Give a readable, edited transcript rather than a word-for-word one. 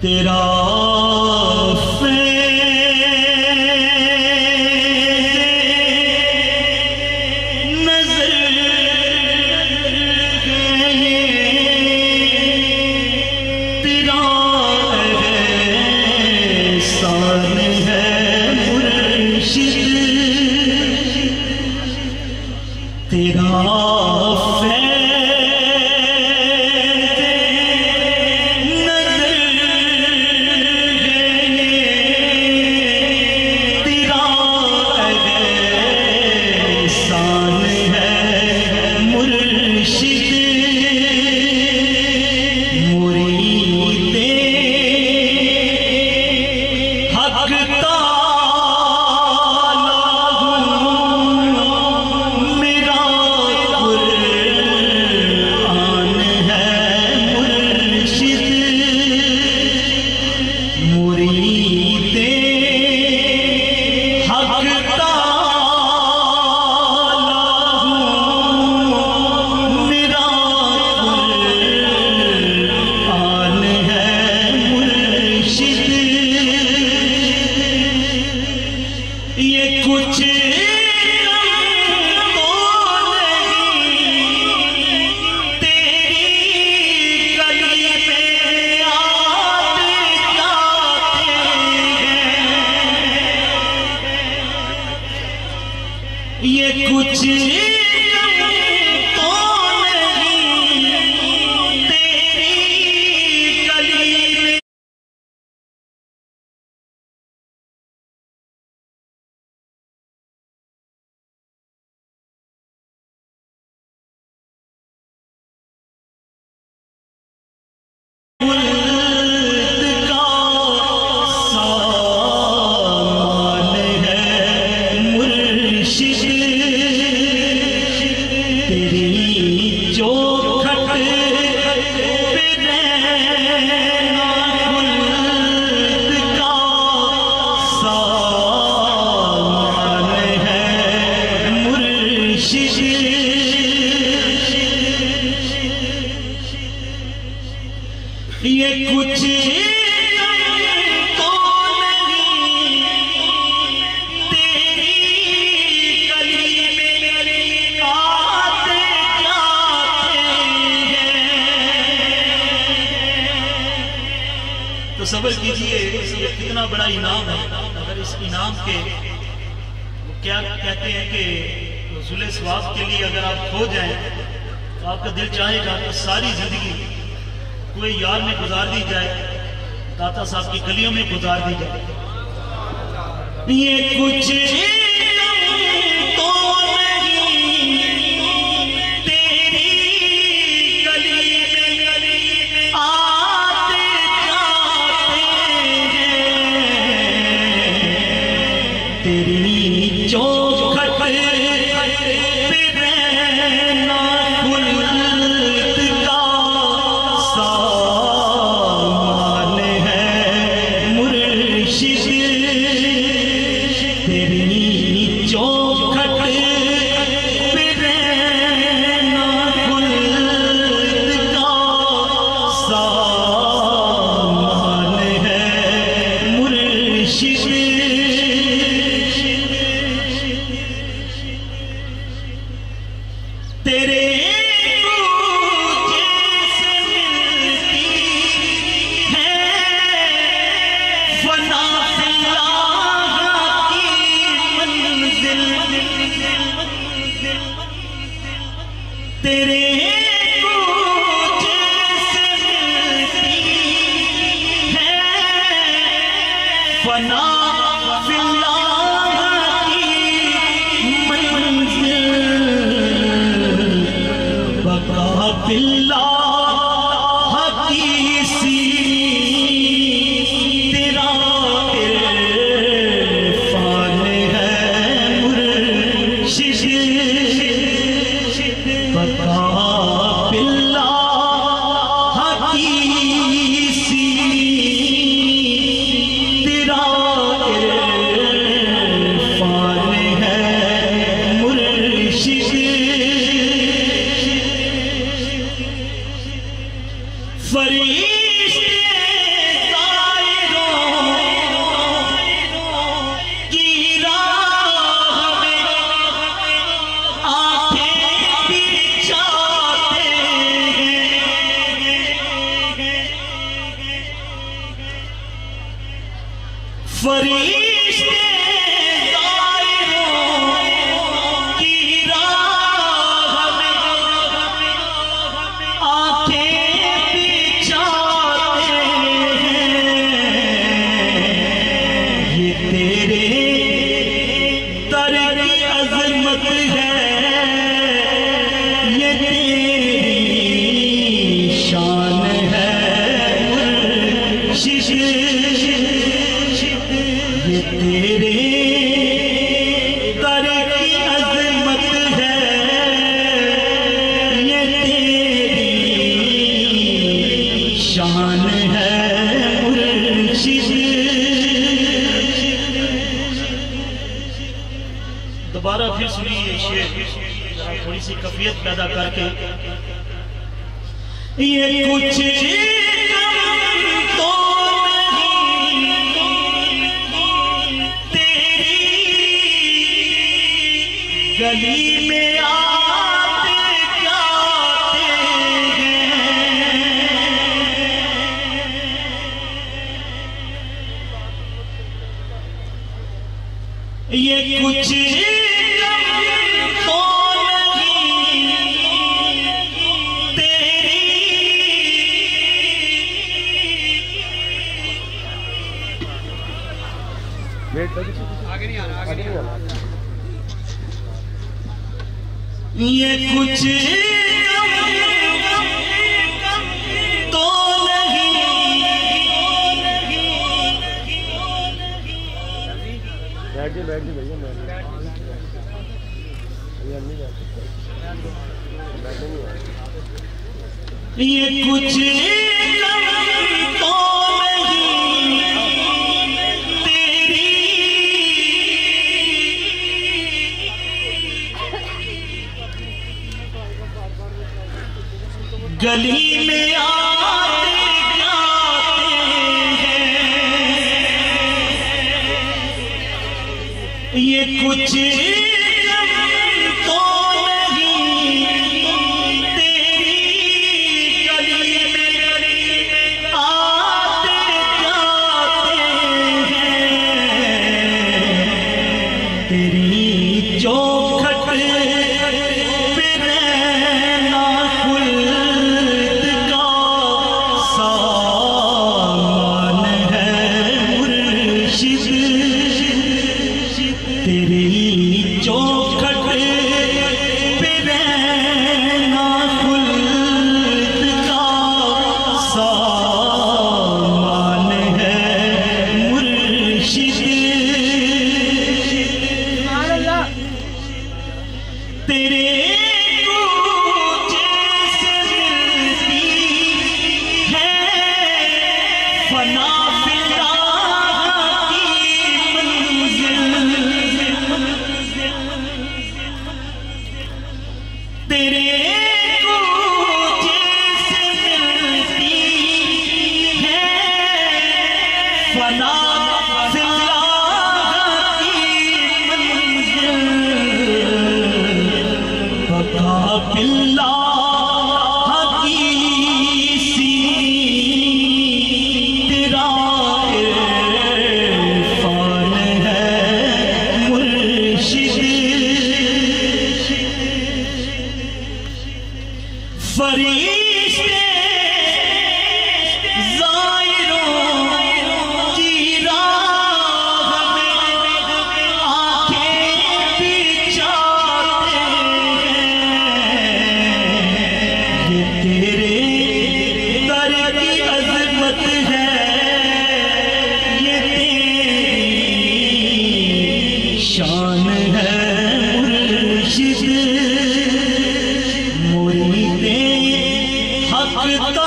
तेरा सब्र कीजिए, ये कितना बड़ा इनाम है। अगर इस इनाम के वो क्या कहते हैं कि हुसूल सवाब के लिए अगर आप खो जाएं तो आपका दिल चाहेगा तो सारी जिंदगी कोई यार में गुजार दी जाए, दाता साहब की गलियों में गुजार दी जाए। ये कुछ तेरा फरिश्ते दोबारा फिर सुनिए शेर थोड़ी सी कफियत पैदा करके। ये कुछ तो नहीं तेरी गली में आते जाते हैं। ये कुछ आगे नहीं आना, आगे नहीं आना। ये कुछ तो नहीं बैठ जी भैया ये कुछ गली में आते जाते हैं। ये कुछ तो नहीं तेरी गली में आते जाते हैं। तेरी चौखट शान है मुर्शिद मुरीदे हक